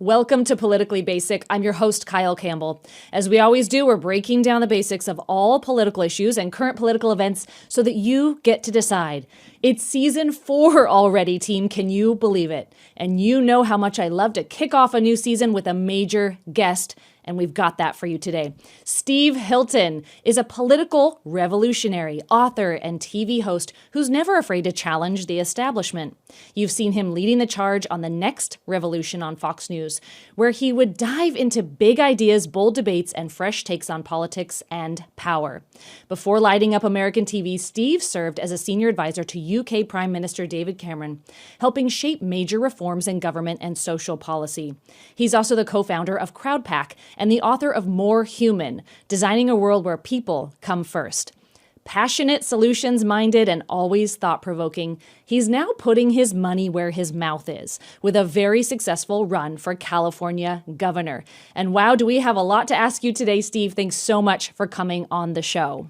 Welcome to Politically Basic. I'm your host, Kyle Campbell. As we always do, we're breaking down the basics of all political issues and current political events so that you get to decide. It's season 4 already, team. Can you believe it? And you know how much I love to kick off a new season with a major guest, and we've got that for you today. Steve Hilton is a political revolutionary, author, and TV host who's never afraid to challenge the establishment. You've seen him leading the charge on The Next Revolution on Fox News, where he would dive into big ideas, bold debates, and fresh takes on politics and power. Before lighting up American TV, Steve served as a senior advisor to UK Prime Minister David Cameron, helping shape major reforms in government and social policy. He's also the co-founder of CrowdPack and the author of More Human, Designing a World Where People Come First. Passionate, solutions-minded, and always thought-provoking, he's now putting his money where his mouth is, with a very successful run for California governor. And wow, do we have a lot to ask you today, Steve. Thanks so much for coming on the show.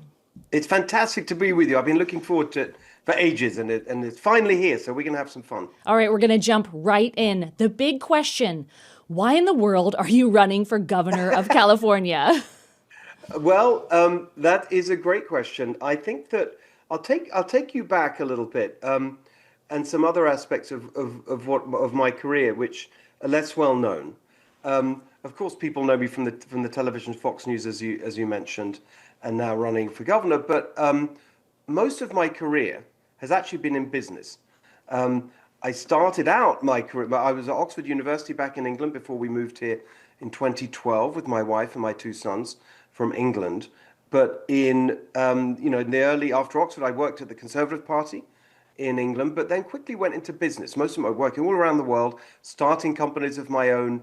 It's fantastic to be with you. I've been looking forward to it for ages, and it's finally here, so we're going to have some fun. All right, we're going to jump right in. The big question: why in the world are you running for governor of California? Well, that is a great question. I think that I'll take you back a little bit, and some other aspects of my career which are less well known. Of course, people know me from the television Fox News, as you mentioned, and now running for governor. But most of my career has actually been in business. I started out my career. I was at Oxford University back in England before we moved here in 2012 with my wife and my 2 sons from England. But in after Oxford, I worked at the Conservative Party in England, but then quickly went into business. Most of my working all around the world, starting companies of my own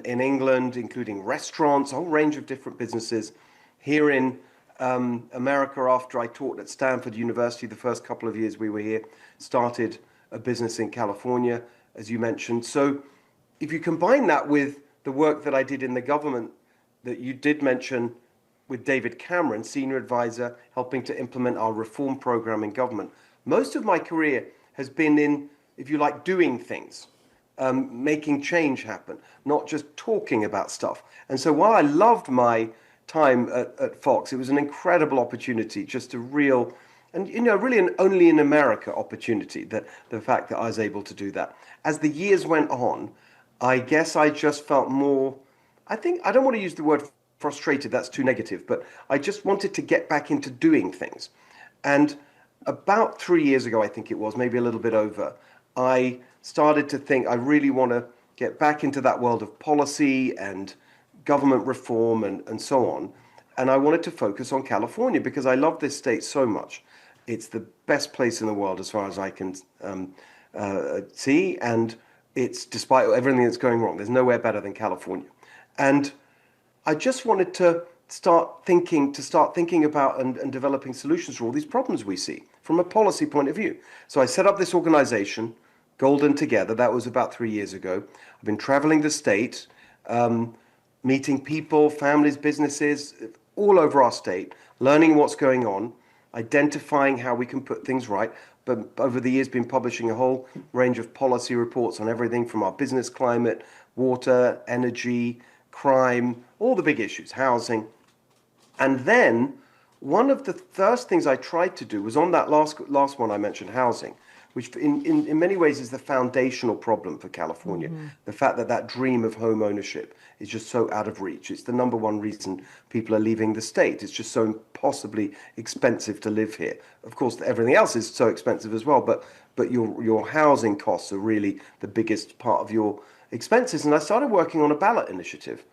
in England, including restaurants, a whole range of different businesses. Here in America, after I taught at Stanford University, the first couple of years we were here, started a business in California, as you mentioned. So if you combine that with the work that I did in the government that you did mention with David Cameron, senior advisor, helping to implement our reform program in government, most of my career has been in, if you like, doing things, making change happen, not just talking about stuff. And so while I loved my time at Fox, it was an incredible opportunity, just a real, and really an only in America opportunity, that the fact that I was able to do that. As the years went on, I guess I just felt more, I don't want to use the word frustrated, that's too negative, but I just wanted to get back into doing things. And about 3 years ago, I think it was, maybe a little bit over, I started to think I really want to get back into that world of policy and government reform and so on. And I wanted to focus on California because I love this state so much. It's the best place in the world as far as I can see. And it's, despite everything that's going wrong, there's nowhere better than California. And I just wanted to start thinking about and developing solutions for all these problems we see from a policy point of view. So I set up this organization, Golden Together. That was about 3 years ago. I've been traveling the state, meeting people, families, businesses all over our state, learning what's going on, identifying how we can put things right. But over the years, been publishing a whole range of policy reports on everything from our business climate, water, energy, crime, all the big issues, housing. And then one of the first things I tried to do was on that last one I mentioned, housing, which in many ways is the foundational problem for California. Mm-hmm. The fact that dream of home ownership is just so out of reach. It's the number one reason people are leaving the state. It's just so impossibly expensive to live here. Of course, everything else is so expensive as well, but your housing costs are really the biggest part of your expenses. And I started working on a ballot initiative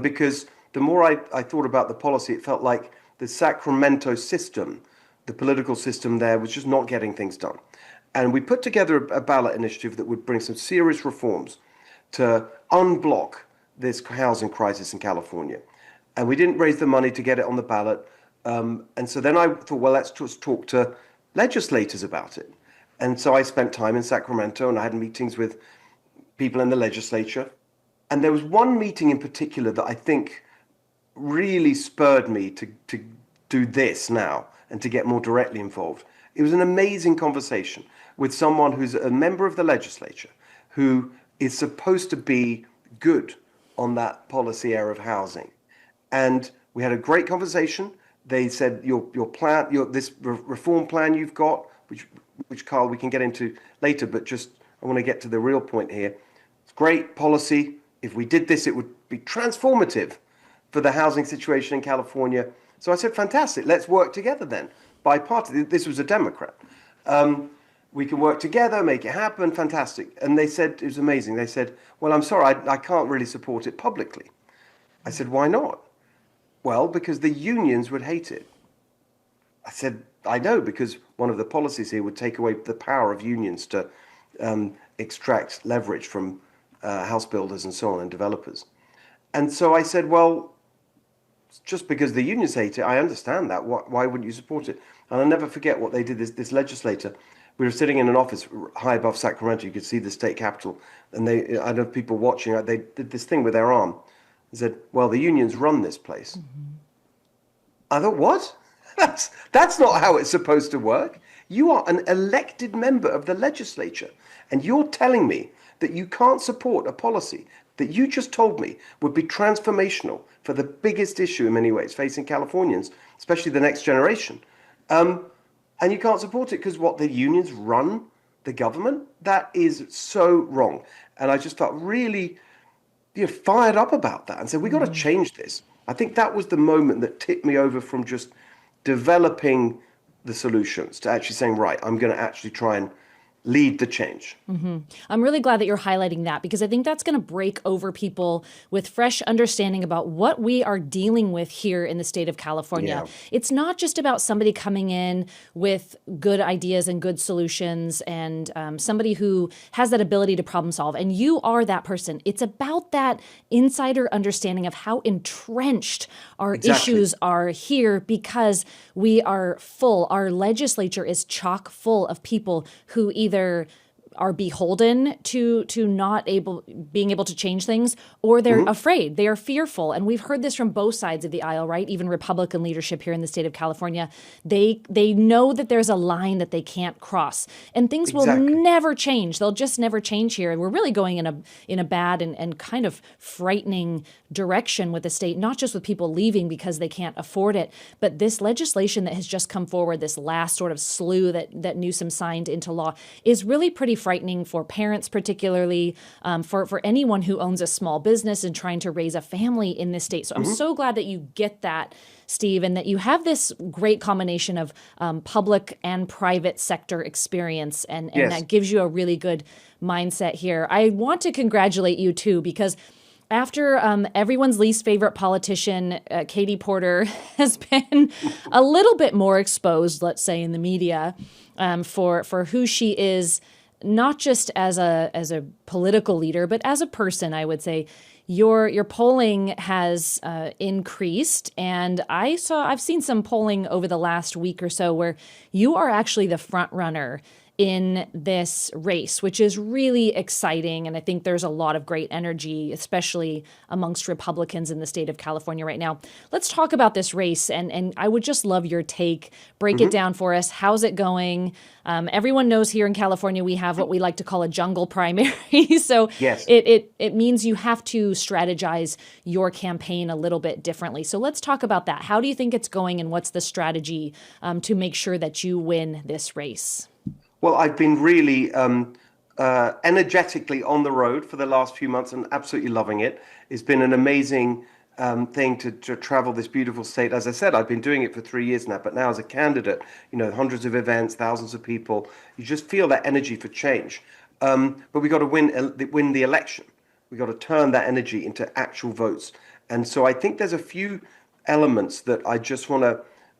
because the more I thought about the policy, it felt like the Sacramento system, the political system there, was just not getting things done. And we put together a ballot initiative that would bring some serious reforms to unblock this housing crisis in California. And we didn't raise the money to get it on the ballot. And so then I thought, well, let's just talk to legislators about it. And so I spent time in Sacramento and I had meetings with people in the legislature. And there was one meeting in particular that I think really spurred me to do this now and to get more directly involved. It was an amazing conversation with someone who's a member of the legislature, who is supposed to be good on that policy area of housing. And we had a great conversation. They said your plan, this reform plan you've got, which Carl we can get into later, but just I want to get to the real point here. It's great policy. If we did this, it would be transformative for the housing situation in California. So I said, fantastic. Let's work together then. Bipartisan. This was a Democrat. We can work together, make it happen. Fantastic. And they said, it was amazing. They said, well, I'm sorry, I can't really support it publicly. I said, why not? Well, because the unions would hate it. I said, I know, because one of the policies here would take away the power of unions to extract leverage from house builders and so on and developers. And so I said, well, just because the unions hate it, I understand that. Why wouldn't you support it? And I'll never forget what they did. This legislator, we were sitting in an office high above Sacramento. You could see the state capitol. And I know people watching, they did this thing with their arm. They said, well, the unions run this place. Mm-hmm. I thought, what? That's not how it's supposed to work. You are an elected member of the legislature, and you're telling me that you can't support a policy that you just told me would be transformational for the biggest issue in many ways facing Californians, especially the next generation. And you can't support it because the unions run the government? That is so wrong. And I just felt really fired up about that and said, we got to change this. I think that was the moment that tipped me over from just developing the solutions to actually saying, right, I'm going to actually try and lead the change. Mm-hmm. I'm really glad that you're highlighting that, because I think that's going to break over people with fresh understanding about what we are dealing with here in the state of California. Yeah. It's not just about somebody coming in with good ideas and good solutions and somebody who has that ability to problem solve. And you are that person. It's about that insider understanding of how entrenched our issues are here, because we are full. Our legislature is chock full of people who either are beholden to not being able to change things, or they're afraid, they are fearful. And we've heard this from both sides of the aisle, right? Even Republican leadership here in the state of California, they know that there's a line that they can't cross, and things will never change. They'll just never change here. And we're really going in a bad and kind of frightening direction with the state, not just with people leaving because they can't afford it, but this legislation that has just come forward, this last sort of slew that Newsom signed into law, is really pretty frightening for parents, particularly for anyone who owns a small business and trying to raise a family in this state. So I'm so glad that you get that, Steve, and that you have this great combination of public and private sector experience, and yes, that gives you a really good mindset here. I want to congratulate you, too, because after everyone's least favorite politician, Katie Porter, has been a little bit more exposed, let's say, in the media for who she is, not just as a political leader, but as a person, I would say. Your polling has increased, and I've seen some polling over the last week or so where you are actually the front runner in this race, which is really exciting. And I think there's a lot of great energy, especially amongst Republicans in the state of California right now. Let's talk about this race. And I would just love your take. Break it down for us. How's it going? Everyone knows here in California, we have what we like to call a jungle primary. So yes, it means you have to strategize your campaign a little bit differently. So let's talk about that. How do you think it's going, and what's the strategy to make sure that you win this race? Well, I've been really energetically on the road for the last few months and absolutely loving it. It's been an amazing thing to travel this beautiful state. As I said, I've been doing it for 3 years now, but now as a candidate, hundreds of events, thousands of people, you just feel that energy for change. But we got to win the election. We got to turn that energy into actual votes. And so I think there's a few elements that I just want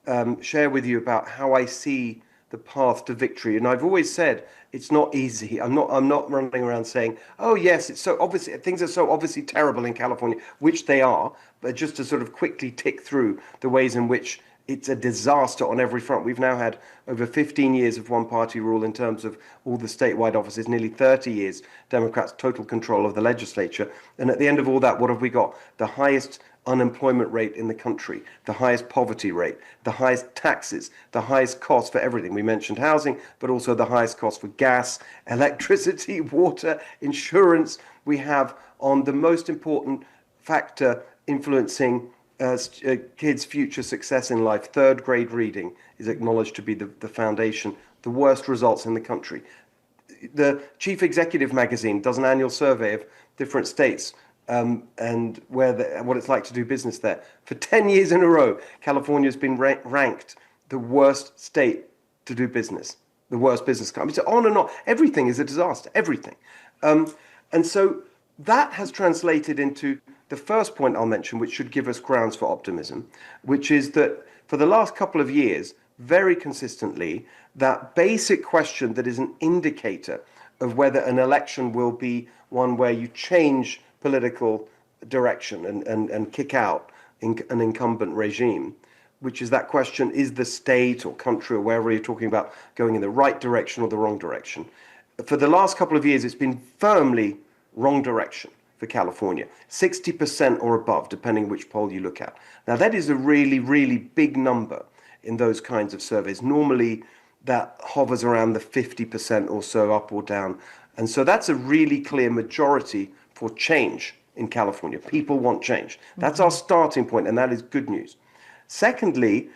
to share with you about how I see the path to victory. And I've always said it's not easy. I'm not running around saying, oh yes, it's so obviously, things are so obviously terrible in California, which they are, but just to sort of quickly tick through the ways in which it's a disaster on every front. We've now had over 15 years of one-party rule in terms of all the statewide offices, nearly 30 years, Democrats' total control of the legislature. And at the end of all that, what have we got? The highest unemployment rate in the country, the highest poverty rate, the highest taxes, the highest cost for everything. We mentioned housing, but also the highest cost for gas, electricity, water, insurance, we have on the most important factor influencing kids' future success in life. Third grade reading is acknowledged to be the foundation, the worst results in the country. The Chief Executive magazine does an annual survey of different states and what it's like to do business there. For 10 years in a row, California has been ranked the worst state to do business, the worst business climate. So on and on. Everything is a disaster, everything. And so that has translated into the first point I'll mention, which should give us grounds for optimism, which is that for the last couple of years, very consistently, that basic question that is an indicator of whether an election will be one where you change political direction and kick out an incumbent regime, which is that question, is the state or country or wherever you're talking about going in the right direction or the wrong direction? For the last couple of years, it's been firmly wrong direction for California, 60% or above, depending which poll you look at. Now, that is a really, really big number in those kinds of surveys. Normally, that hovers around the 50% or so, up or down. And so that's a really clear majority for change in California. People want change. That's our starting point, and that is good news. Secondly,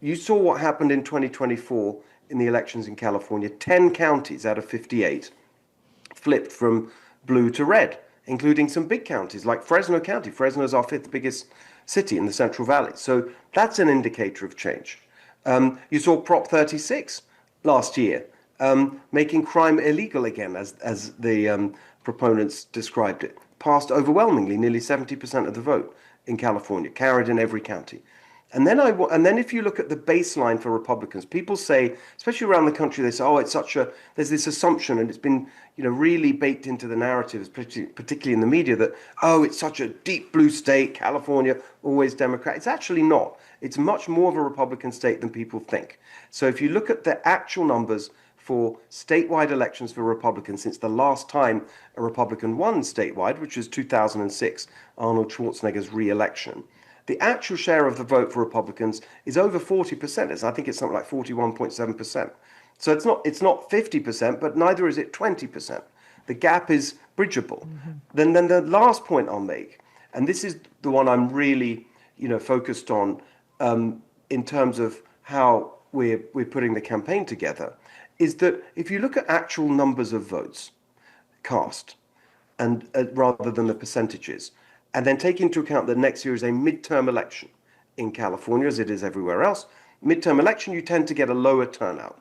you saw what happened in 2024 in the elections in California. 10 counties out of 58 flipped from blue to red, including some big counties like Fresno County. Fresno is our fifth biggest city in the Central Valley. So that's an indicator of change. You saw Prop 36 last year, making crime illegal again, as the proponents described it. Passed overwhelmingly, nearly 70% of the vote in California, carried in every county. And then if you look at the baseline for Republicans, people say, especially around the country, they say, oh, there's this assumption, and it's been, really baked into the narrative, particularly in the media, that, oh, it's such a deep blue state, California, always Democrat. It's actually not. It's much more of a Republican state than people think. So if you look at the actual numbers for statewide elections for Republicans since the last time a Republican won statewide, which was 2006, Arnold Schwarzenegger's re-election, the actual share of the vote for Republicans is over 40%. I think it's something like 41.7%. So it's not 50%, but neither is it 20%. The gap is bridgeable. Then the last point I'll make, and this is the one I'm really focused on in terms of how we're putting the campaign together, is that if you look at actual numbers of votes cast, and rather than the percentages, and then take into account that next year is a midterm election in California, as it is everywhere else. Midterm election, you tend to get a lower turnout.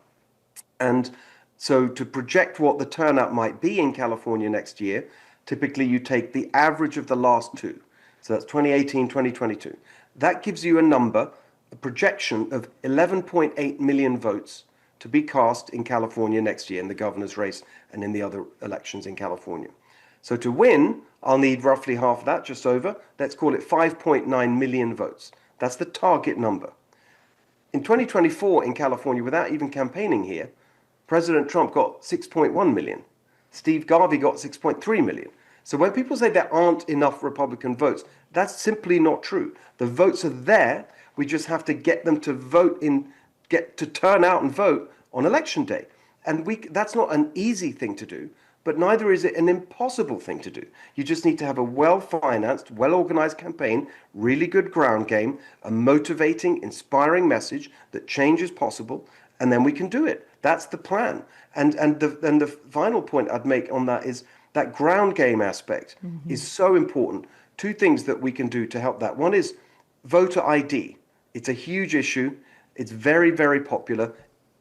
And so to project what the turnout might be in California next year, typically you take the average of the last two. So that's 2018, 2022. That gives you a number, a projection of 11.8 million votes to be cast in California next year in the governor's race and in the other elections in California. So to win, I'll need roughly half of that, just over. Let's call it 5.9 million votes. That's the target number. In 2024 in California, without even campaigning here, President Trump got 6.1 million. Steve Garvey got 6.3 million. So when people say there aren't enough Republican votes, that's simply not true. The votes are there. We just have to get them to get to turn out and vote on election day. And that's not an easy thing to do. But neither is it an impossible thing to do. You just need to have a well-financed, well-organized campaign, really good ground game, a motivating, inspiring message that change is possible, and then we can do it. That's the plan. And the final point I'd make on that is that ground game aspect is so important. Two things that we can do to help that. One is voter ID. It's a huge issue. It's very, very popular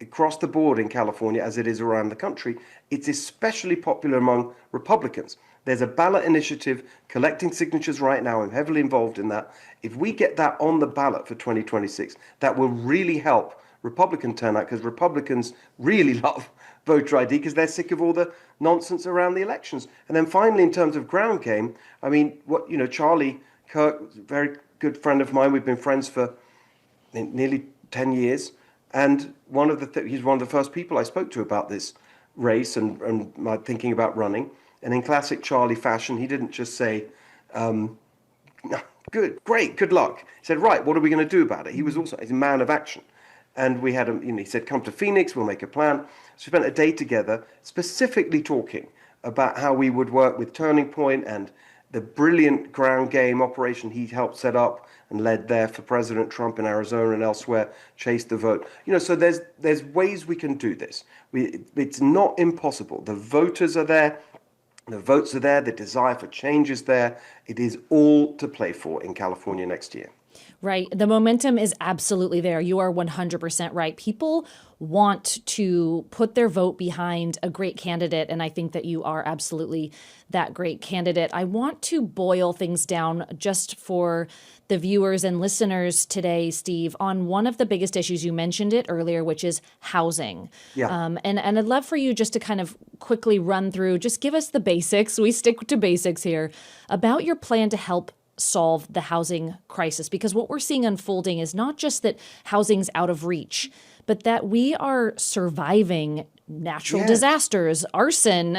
across the board in California, as it is around the country. It's especially popular among Republicans. There's a ballot initiative collecting signatures right now. I'm heavily involved in that. If we get that on the ballot for 2026, that will really help Republican turnout, because Republicans really love voter ID because they're sick of all the nonsense around the elections. And then finally, in terms of ground game, I mean, Charlie Kirk, very good friend of mine. We've been friends for nearly 10 years. And he's one of the first people I spoke to about this race and my thinking about running. And in classic Charlie fashion, he didn't just say, great, good luck. He said, right, what are we going to do about it? He's a man of action. And he said, come to Phoenix, we'll make a plan. So we spent a day together specifically talking about how we would work with Turning Point and the brilliant ground game operation he helped set up and led there for President Trump in Arizona and elsewhere, chased the vote. So there's ways we can do this. It's not impossible. The voters are there. The votes are there. The desire for change is there. It is all to play for in California next year. Right. The momentum is absolutely there. You are 100% right. People want to put their vote behind a great candidate, and I think that you are absolutely that great candidate. I want to boil things down just for the viewers and listeners today, Steve, on one of the biggest issues. You mentioned it earlier, which is housing. Yeah. And I'd love for you just to kind of quickly run through, just give us the basics. We stick to basics here about your plan to help solve the housing crisis, because what we're seeing unfolding is not just that housing's out of reach, but that we are surviving natural disasters, arson,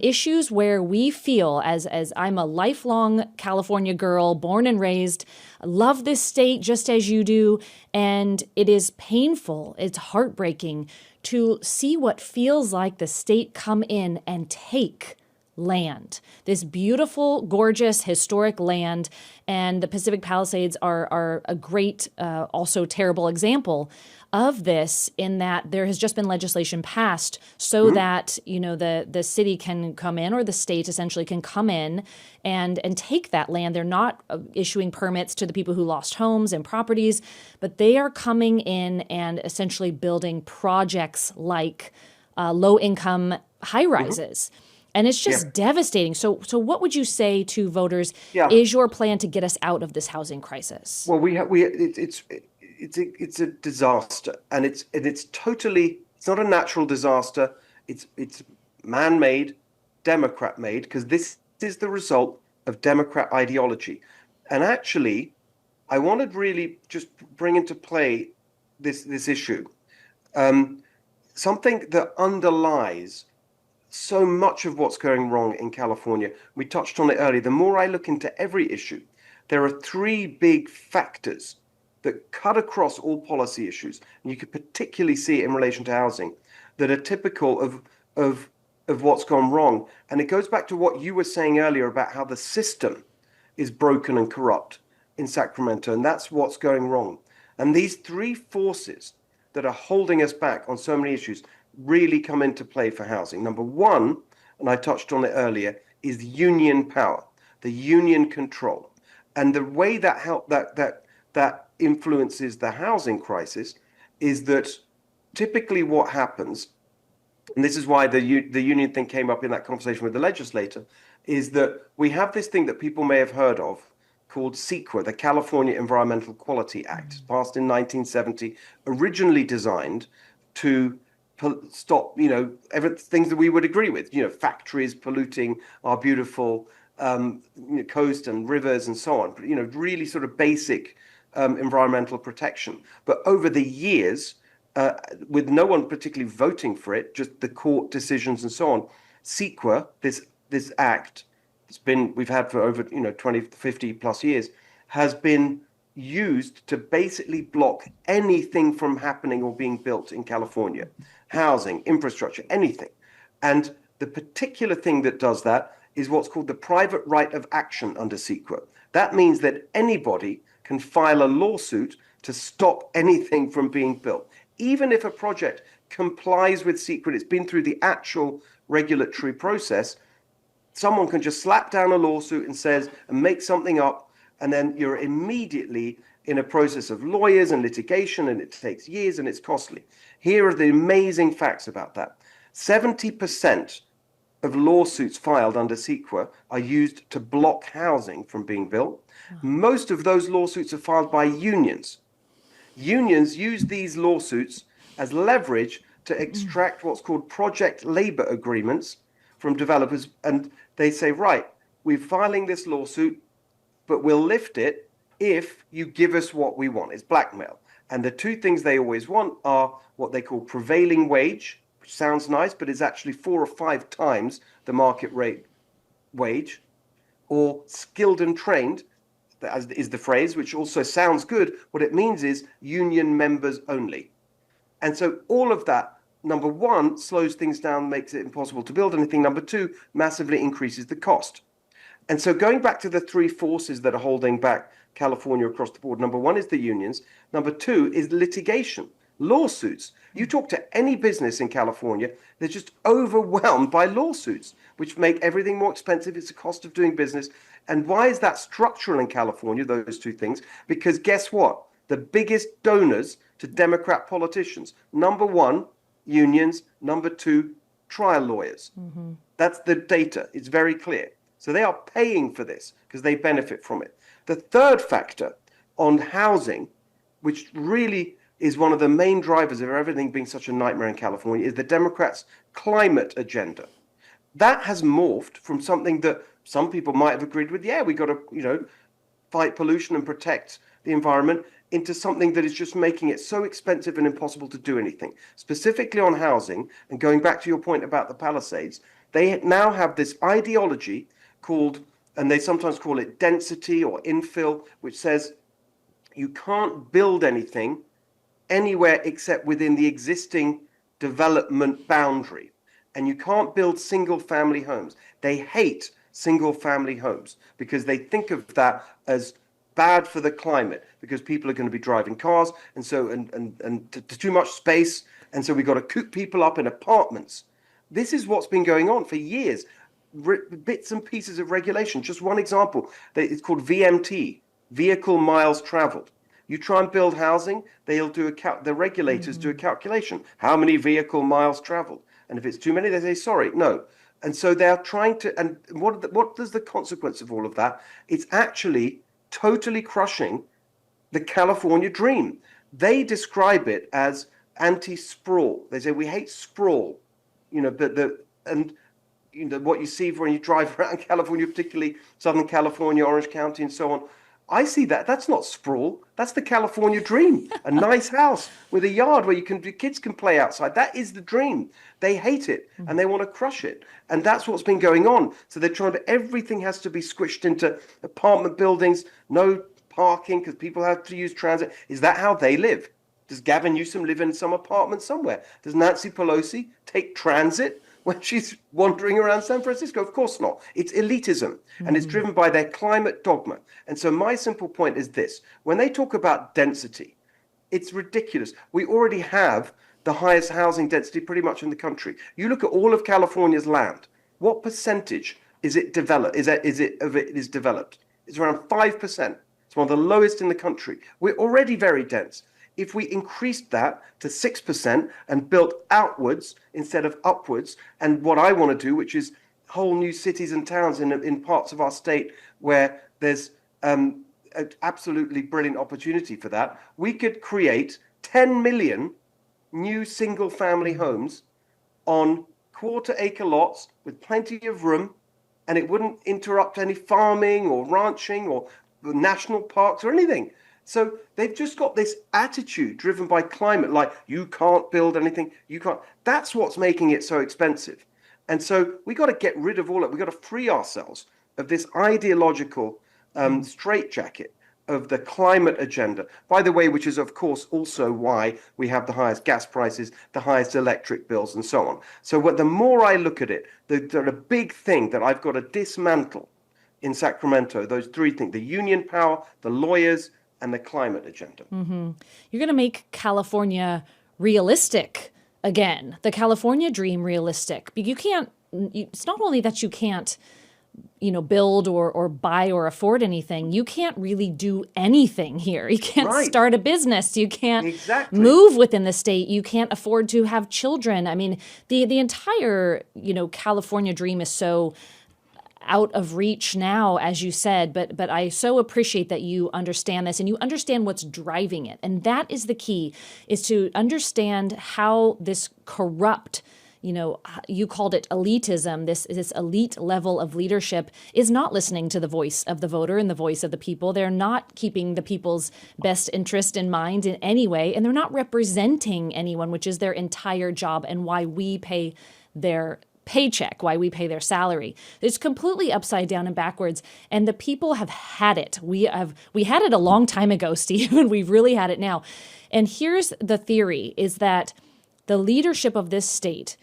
issues where we feel, as I'm a lifelong California girl, born and raised, love this state just as you do, and it is painful, it's heartbreaking to see what feels like the state come in and take land, this beautiful, gorgeous, historic land. And the Pacific Palisades are a great, also terrible example of this, in that there has just been legislation passed so that, the city can come in, or the state essentially can come in and take that land. They're not issuing permits to the people who lost homes and properties, but they are coming in and essentially building projects like low-income high-rises. And it's just devastating. So what would you say to voters is your plan to get us out of this housing crisis? Well, it's a disaster, and it's not a natural disaster. It's man-made, Democrat-made, because this is the result of Democrat ideology. And actually, I want to really just bring into play this issue, something that underlies so much of what's going wrong in California. We touched on it earlier. The more I look into every issue, there are three big factors that cut across all policy issues, and you could particularly see it in relation to housing, that are typical of what's gone wrong. And it goes back to what you were saying earlier about how the system is broken and corrupt in Sacramento, and that's what's going wrong. And these three forces that are holding us back on so many issues really come into play for housing. Number one, and I touched on it earlier, is union power, the union control. And the way that influences the housing crisis is that typically what happens, and this is why the union thing came up in that conversation with the legislator, is that we have this thing that people may have heard of called CEQA, the California Environmental Quality Act, passed in 1970, originally designed to stop, things that we would agree with, factories polluting our beautiful coast and rivers and so on, really sort of basic environmental protection. But over the years, with no one particularly voting for it, just the court decisions and so on, CEQA, this act, we've had for over 20, 50 plus years, has been used to basically block anything from happening or being built in California. Housing, infrastructure, anything. And the particular thing that does that is what's called the private right of action under CEQA. That means that anybody can file a lawsuit to stop anything from being built. Even if a project complies with CEQA, it's been through the actual regulatory process, someone can just slap down a lawsuit and make something up, and then you're immediately in a process of lawyers and litigation, and it takes years and it's costly. Here are the amazing facts about that. 70% of lawsuits filed under CEQA are used to block housing from being built. Most of those lawsuits are filed by unions. Unions use these lawsuits as leverage to extract what's called project labor agreements from developers. And they say, right, we're filing this lawsuit, but we'll lift it if you give us what we want. It's blackmail. And the two things they always want are what they call prevailing wage, which sounds nice, but is actually 4 or 5 times the market rate wage, or skilled and trained, as is the phrase, which also sounds good. What it means is union members only. And so all of that number one, slows things down, makes it impossible to build anything. Number two, massively increases the cost. And so going back to the three forces that are holding back California across the board, number one is the unions. Number two is litigation, lawsuits. You talk to any business in California, they're just overwhelmed by lawsuits, which make everything more expensive. It's the cost of doing business. And why is that structural in California, those two things? Because guess what? The biggest donors to Democrat politicians, number one, unions. Number two, trial lawyers. That's the data. It's very clear. So they are paying for this because they benefit from it. The third factor on housing, which really is one of the main drivers of everything being such a nightmare in California, is the Democrats' climate agenda. That has morphed from something that some people might have agreed with. Yeah, we got to, fight pollution and protect the environment, into something that is just making it so expensive and impossible to do anything. Specifically on housing, and going back to your point about the Palisades, they now have this ideology called, and they sometimes call it density or infill, which says you can't build anything anywhere except within the existing development boundary. And you can't build single family homes. They hate single family homes because they think of that as bad for the climate, because people are going to be driving cars, and so too much space, and so we've got to coop people up in apartments. This is what's been going on for years. Bits and pieces of regulation. Just one example, it's called VMT, vehicle miles traveled. You try and build housing, the regulators do a calculation. How many vehicle miles traveled? And if it's too many, they say, sorry, no. And so they're trying to, and what does the consequence of all of that? It's actually totally crushing the California dream. They describe it as anti-sprawl. They say we hate sprawl, what you see when you drive around California, particularly Southern California, Orange County, and so on. I see that. That's not sprawl. That's the California dream. A nice house with a yard where kids can play outside. That is the dream. They hate it and they want to crush it. And that's what's been going on. So they're trying to, everything has to be squished into apartment buildings, no parking because people have to use transit. Is that how they live? Does Gavin Newsom live in some apartment somewhere? Does Nancy Pelosi take transit when she's wandering around San Francisco? Of course not. It's elitism, and it's driven by their climate dogma. And so my simple point is this. When they talk about density, it's ridiculous. We already have the highest housing density pretty much in the country. You look at all of California's land. What percentage is it developed? Is developed? It's around 5%. It's one of the lowest in the country. We're already very dense. If we increased that to 6% and built outwards instead of upwards, and what I want to do, which is whole new cities and towns in parts of our state where there's an absolutely brilliant opportunity for that, we could create 10 million new single-family homes on quarter-acre lots with plenty of room, and it wouldn't interrupt any farming or ranching or national parks or anything. So they've just got this attitude driven by climate, like you can't build anything, you can't. That's what's making it so expensive. And so we got to get rid of all of it. We got to free ourselves of this ideological straitjacket of the climate agenda, by the way, which is, of course, also why we have the highest gas prices, the highest electric bills, and so on. So the more I look at it, the big thing that I've got to dismantle in Sacramento, those three things, the union power, the lawyers, and the climate agenda. You're going to make California realistic again, the California dream realistic. You can't, it's not only that you can't, build or buy or afford anything. You can't really do anything here. You can't start a business. You can't move within the state. You can't afford to have children. I mean, the entire, California dream is so out of reach now, as you said, but I so appreciate that you understand this and you understand what's driving it. And that is the key, is to understand how this corrupt, you called it elitism, this elite level of leadership is not listening to the voice of the voter and the voice of the people. They're not keeping the people's best interest in mind in any way, and they're not representing anyone, which is their entire job and why we pay their paycheck, why we pay their salary. It's completely upside down and backwards, and the people have had it. We had it a long time ago, Steve, and we've really had it now. And here's the theory, is that the leadership of this state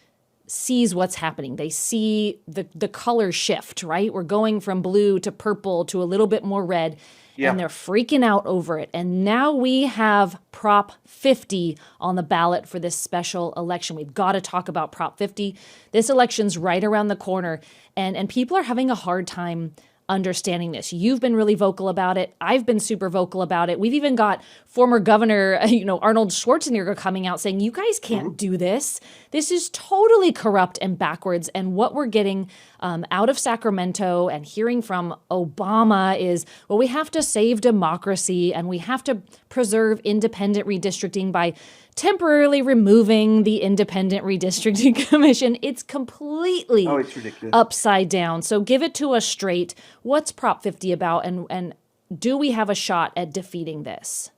sees what's happening. They see the color shift, right? We're going from blue to purple to a little bit more red, Yeah. and they're freaking out over it. And now we have Prop 50 on the ballot for this special election. We've got to talk about Prop 50. This election's right around the corner, and people are having a hard time understanding this. You've been really vocal about it. I've been super vocal about it. We've even got former Governor, Arnold Schwarzenegger coming out saying, you guys can't do this. This is totally corrupt and backwards. And what we're getting out of Sacramento and hearing from Obama is, well, we have to save democracy and we have to preserve independent redistricting by temporarily removing the Independent Redistricting Commission. It's completely it's ridiculous. Upside down. So give it to us straight. What's Prop 50 about, and do we have a shot at defeating this?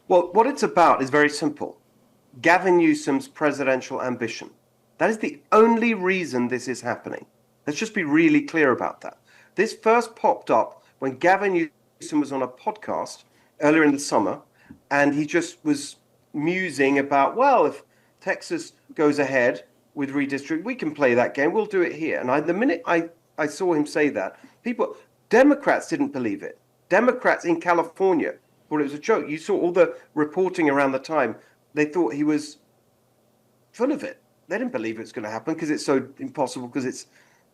Well, what it's about is very simple. Gavin Newsom's presidential ambition. That is the only reason this is happening. Let's just be really clear about that. This first popped up when Gavin Newsom was on a podcast earlier in the summer, and he just was musing about, well, if Texas goes ahead with redistricting, we can play that game. We'll do it here. And the minute I saw him say that, Democrats didn't believe it. Democrats in California thought it was a joke. You saw all the reporting around the time. They thought he was full of it. They didn't believe it's going to happen because it's so impossible, because it's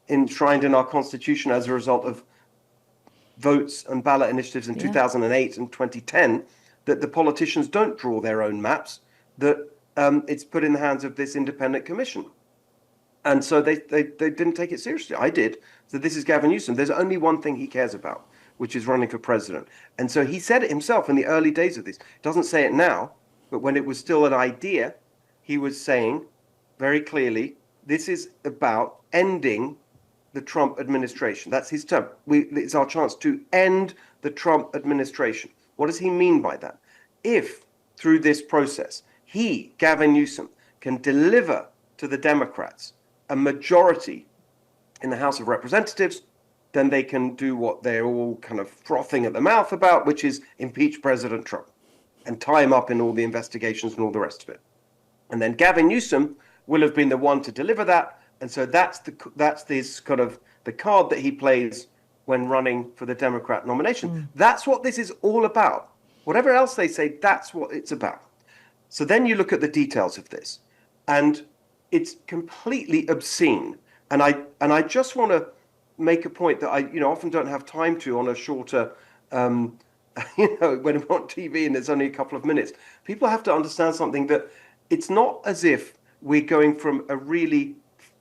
enshrined in our Constitution as a result of votes and ballot initiatives in 2008 and 2010, that the politicians don't draw their own maps, that it's put in the hands of this independent commission. And so they didn't take it seriously. I did. So this is Gavin Newsom. There's only one thing he cares about, which is running for president. And so he said it himself in the early days of this. He doesn't say it now, but when it was still an idea, he was saying very clearly, this is about ending the Trump administration. That's his term. It's our chance to end the Trump administration. What does he mean by that? If, through this process, he, Gavin Newsom, can deliver to the Democrats a majority in the House of Representatives, then they can do what they're all kind of frothing at the mouth about, which is impeach President Trump and tie him up in all the investigations and all the rest of it. And then Gavin Newsom will have been the one to deliver that. And so that's this kind of the card that he plays when running for the Democrat nomination. That's what this is all about. Whatever else they say, that's what it's about. So then you look at the details of this, and it's completely obscene. And I just want to make a point that I often don't have time to on a shorter, when I'm on TV and there's only a couple of minutes. People have to understand something, that it's not as if we're going from a really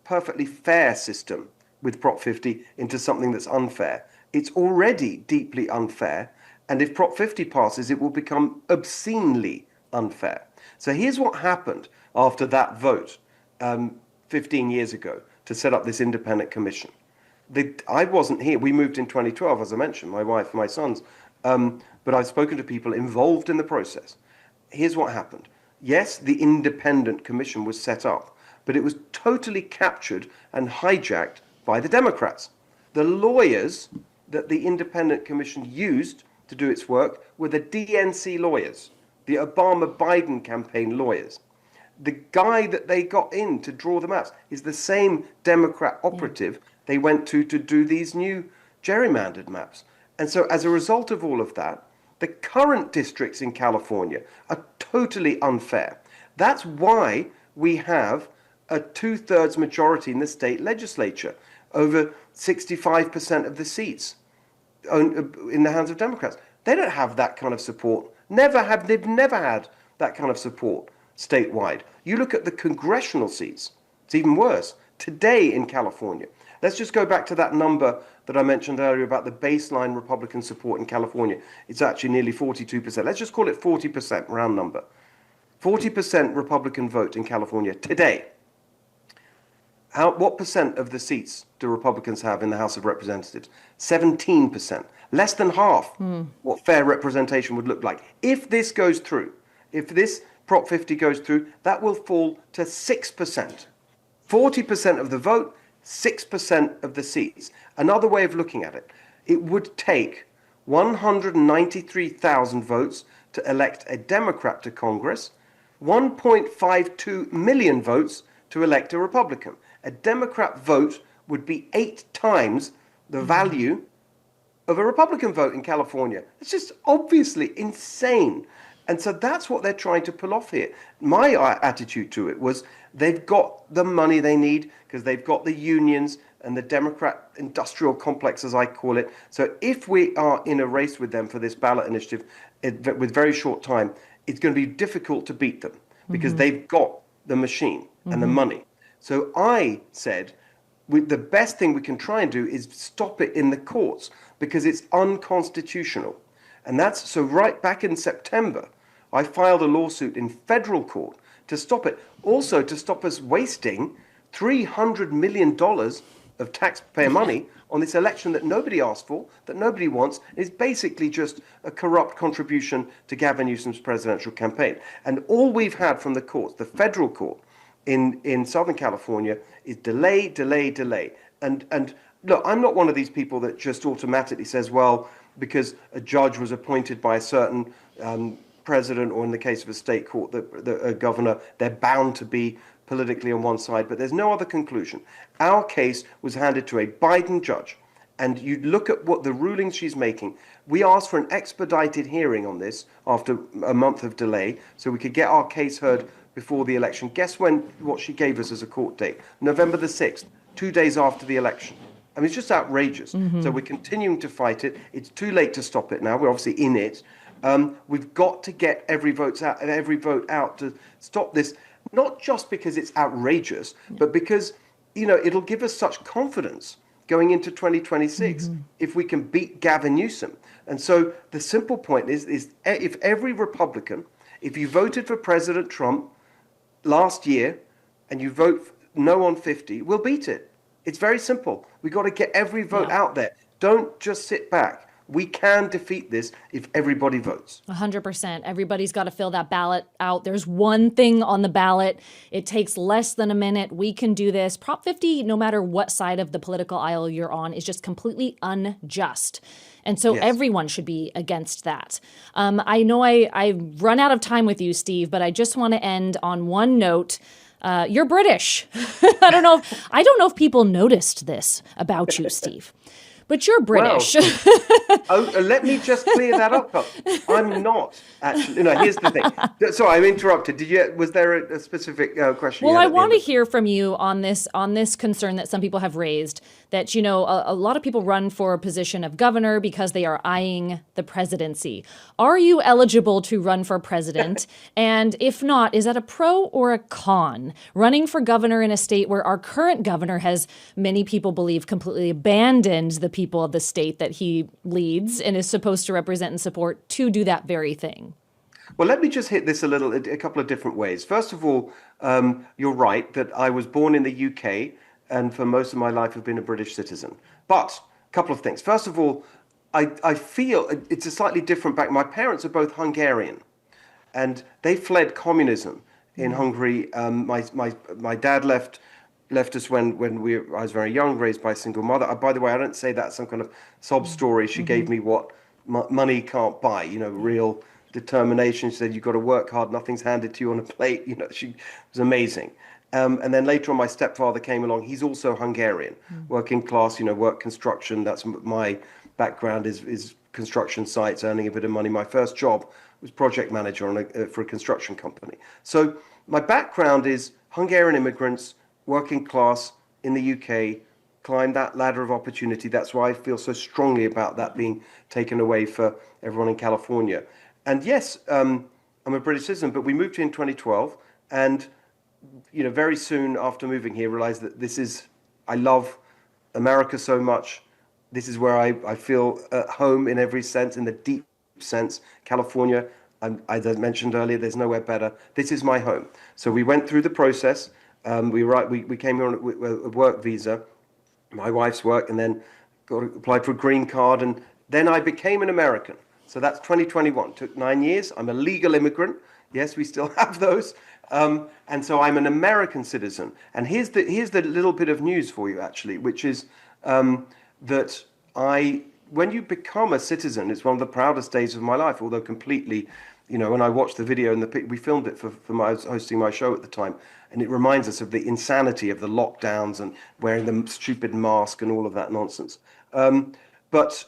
perfectly fair system with Prop 50 into something that's unfair. It's already deeply unfair. And if Prop 50 passes, it will become obscenely unfair. So here's what happened after that vote 15 years ago to set up this independent commission. I wasn't here. We moved in 2012, as I mentioned, my wife, my sons. But I've spoken to people involved in the process. Here's what happened. Yes, the independent commission was set up, but it was totally captured and hijacked by the Democrats. The lawyers that the independent commission used to do its work were the DNC lawyers, the Obama-Biden campaign lawyers. The guy that they got in to draw the maps is the same Democrat operative they went to do these new gerrymandered maps. And so as a result of all of that, the current districts in California are totally unfair. That's why we have a 2/3 majority in the state legislature, over 65% of the seats in the hands of Democrats. They don't have that kind of support. They've never had that kind of support statewide. You look at the congressional seats, it's even worse. Today in California, let's just go back to that number that I mentioned earlier about the baseline Republican support in California. It's actually nearly 42%. Let's just call it 40%, round number. 40% Republican vote in California today. What percent of the seats do Republicans have in the House of Representatives? 17%. Less than half what fair representation would look like. If this goes through, if this Prop 50 goes through, that will fall to 6%. 40% of the vote, 6% of the seats. Another way of looking at it, it would take 193,000 votes to elect a Democrat to Congress, 1.52 million votes to elect a Republican. A Democrat vote would be 8 times the value of a Republican vote in California. It's just obviously insane. And so that's what they're trying to pull off here. My attitude to it was they've got the money they need because they've got the unions and the Democrat industrial complex, as I call it. So if we are in a race with them for this ballot initiative with very short time, it's going to be difficult to beat them because they've got the machine and the money. So I said, the best thing we can try and do is stop it in the courts because it's unconstitutional. And that's so right back in September, I filed a lawsuit in federal court to stop it. Also to stop us wasting $300 million of taxpayer money on this election that nobody asked for, that nobody wants, is basically just a corrupt contribution to Gavin Newsom's presidential campaign. And all we've had from the courts, the federal court in Southern California, is delay, delay, delay. And look, I'm not one of these people that just automatically says, well, because a judge was appointed by a certain president, or in the case of a state court, a governor, they're bound to be politically on one side. But there's no other conclusion. Our case was handed to a Biden judge. And you look at what the rulings she's making. We asked for an expedited hearing on this after a month of delay so we could get our case heard before the election. Guess what she gave us as a court date? November the 6th, 2 days after the election. I mean, it's just outrageous. So we're continuing to fight it. It's too late to stop it now. We're obviously in it. We've got to get every vote out to stop this, not just because it's outrageous, but because, it'll give us such confidence going into 2026 if we can beat Gavin Newsom. And so the simple point is if every Republican, if you voted for President Trump last year and you vote no on 50, we'll beat it. It's very simple. We've got to get every vote out there. Don't just sit back. We can defeat this if everybody votes. 100%. Everybody's got to fill that ballot out. There's one thing on the ballot. It takes less than a minute. We can do this. Prop 50, no matter what side of the political aisle you're on, is just completely unjust. And so everyone should be against that. I know I've run out of time with you, Steve, but I just want to end on one note. You're British. I don't know if people noticed this about you, Steve. But you're British. Well, let me just clear that up. I'm not actually. No, here's the thing. Sorry, I'm interrupted. Was there a specific question? Well, I want to hear from you on this concern that some people have raised that, a lot of people run for a position of governor because they are eyeing the presidency. Are you eligible to run for president? And if not, is that a pro or a con? Running for governor in a state where our current governor has, many people believe, completely abandoned the people of the state that he leads and is supposed to represent and support to do that very thing. Well, let me just hit this a couple of different ways. First of all, you're right that I was born in the UK and for most of my life have been a British citizen. But a couple of things. First of all, I feel it's a slightly different back. My parents are both Hungarian and they fled communism in Hungary. My dad left us when I was very young, raised by a single mother. By the way, I don't say that some kind of sob story. She gave me what money can't buy, real determination. She said, you've got to work hard. Nothing's handed to you on a plate. She was amazing. And then later on, my stepfather came along. He's also Hungarian, working class, work construction. That's my background is construction sites, earning a bit of money. My first job was project manager for a construction company. So my background is Hungarian immigrants, working class in the UK, climbed that ladder of opportunity. That's why I feel so strongly about that being taken away for everyone in California. And yes, I'm a British citizen, but we moved here in 2012. And, very soon after moving here, realized that I love America so much. This is where I feel at home in every sense, in the deep sense. California, as I mentioned earlier, there's nowhere better. This is my home. So we went through the process. We came here on a work visa, my wife's work, and then applied for a green card, and then I became an American. So that's 2021. Took 9 years. I'm a legal immigrant. Yes, we still have those. And so I'm an American citizen. And here's the little bit of news for you, actually, which is that when you become a citizen, it's one of the proudest days of my life, although completely when I watched the video and we filmed it for my hosting my show at the time, and it reminds us of the insanity of the lockdowns and wearing the stupid mask and all of that nonsense. But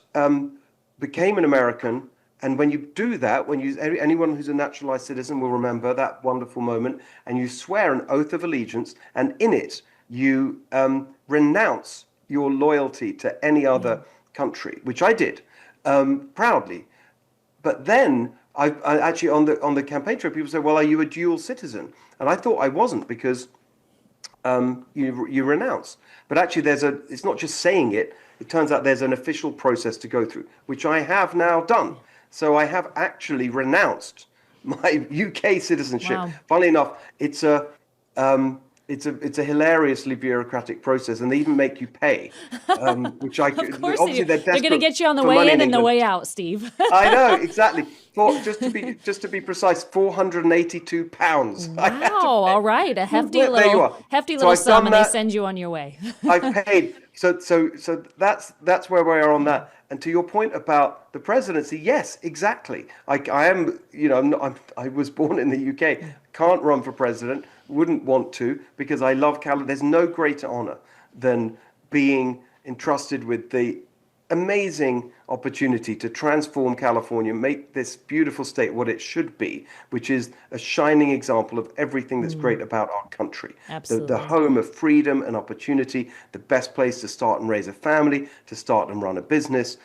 became an American. And when you do that, anyone who's a naturalized citizen will remember that wonderful moment, and you swear an oath of allegiance, and in it you renounce your loyalty to any other country, which I did proudly. But then I actually on the campaign trail, people say, "Well, are you a dual citizen?" And I thought I wasn't, because you renounce. But actually, it's not just saying it. It turns out there's an official process to go through, which I have now done. So I have actually renounced my UK citizenship. Wow. Funnily enough, it's a hilariously bureaucratic process, and they even make you pay, which Of course obviously they're going to get you on the way in and the way out, Steve. I know, exactly. Just to be precise, £482. Wow! All right, a hefty There you are. little I've sum, done and they that. send you on your way. I've paid. So that's where we are on that. And to your point about the presidency, yes, exactly. I am, I was born in the UK. Can't run for president. Wouldn't want to, because I love California. There's no greater honor than being entrusted with the amazing opportunity to transform California, make this beautiful state what it should be, which is a shining example of everything that's great about our country. Absolutely. The home of freedom and opportunity, the best place to start and raise a family, to start and run a business.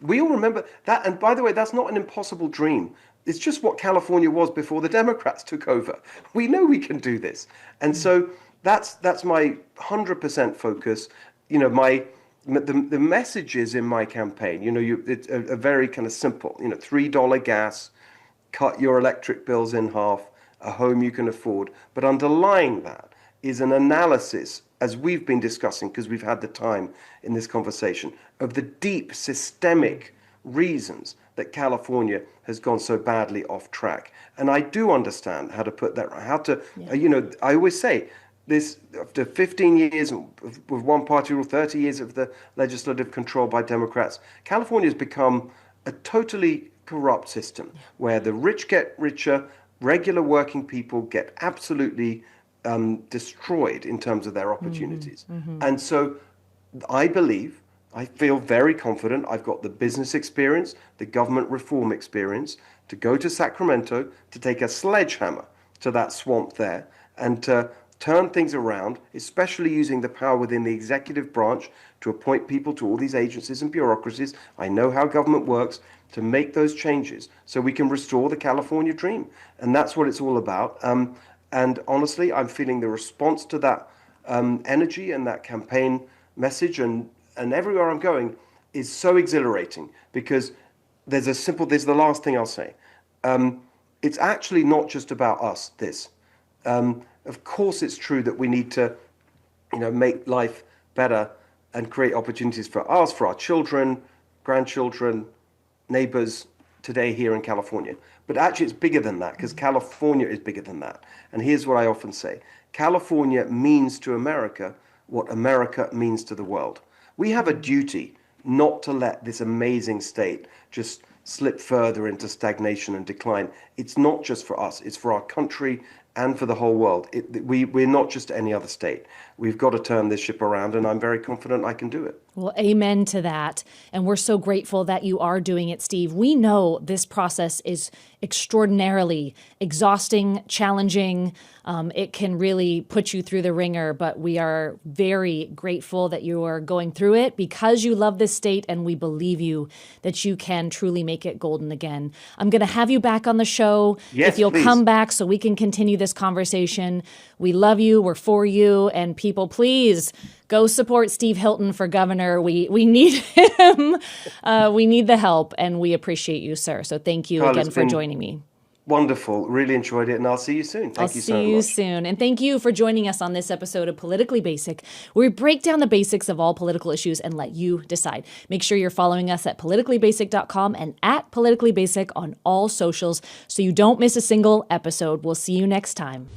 We all remember that. And by the way, that's not an impossible dream. It's just what California was before the Democrats took over. We know we can do this. And so that's my 100% focus. The messages in my campaign, it's a very kind of simple, $3 gas, cut your electric bills in half, a home you can afford. But underlying that is an analysis, as we've been discussing, because we've had the time in this conversation, of the deep systemic reasons that California has gone so badly off track. And I do understand how to put that right, I always say, this, after 15 years with one party rule, 30 years of the legislative control by Democrats, California has become a totally corrupt system where the rich get richer, regular working people get absolutely destroyed in terms of their opportunities. And so I feel very confident. I've got the business experience, the government reform experience to go to Sacramento, to take a sledgehammer to that swamp there, and to turn things around, especially using the power within the executive branch to appoint people to all these agencies and bureaucracies. I know how government works, to make those changes so we can restore the California dream. And that's what it's all about. And honestly, I'm feeling the response to that energy and that campaign message, and everywhere I'm going is so exhilarating, because there's the last thing I'll say. It's actually not just about us, this. Of course, it's true that we need to, make life better and create opportunities for us, for our children, grandchildren, neighbors today here in California. But actually, it's bigger than that, because California is bigger than that. And here's what I often say. California means to America what America means to the world. We have a duty not to let this amazing state just slip further into stagnation and decline. It's not just for us, it's for our country and for the whole world. We're not just any other state. We've got to turn this ship around, and I'm very confident I can do it. Well, amen to that. And we're so grateful that you are doing it, Steve. We know this process is extraordinarily exhausting, challenging. It can really put you through the ringer, but we are very grateful that you are going through it because you love this state, and we believe you that you can truly make it golden again. I'm going to have you back on the show. Yes, if you'll please. come back so we can continue this conversation. We love you. We're for you. And people, please go support Steve Hilton for governor. We need him. We need the help, and we appreciate you, sir. So thank you Carl, again it's for been joining me. Wonderful. Really enjoyed it, and I'll see you soon. Thank you so much. I'll see you soon. And thank you for joining us on this episode of Politically Basic, where we break down the basics of all political issues and let you decide. Make sure you're following us at politicallybasic.com and at Politically Basic on all socials so you don't miss a single episode. We'll see you next time.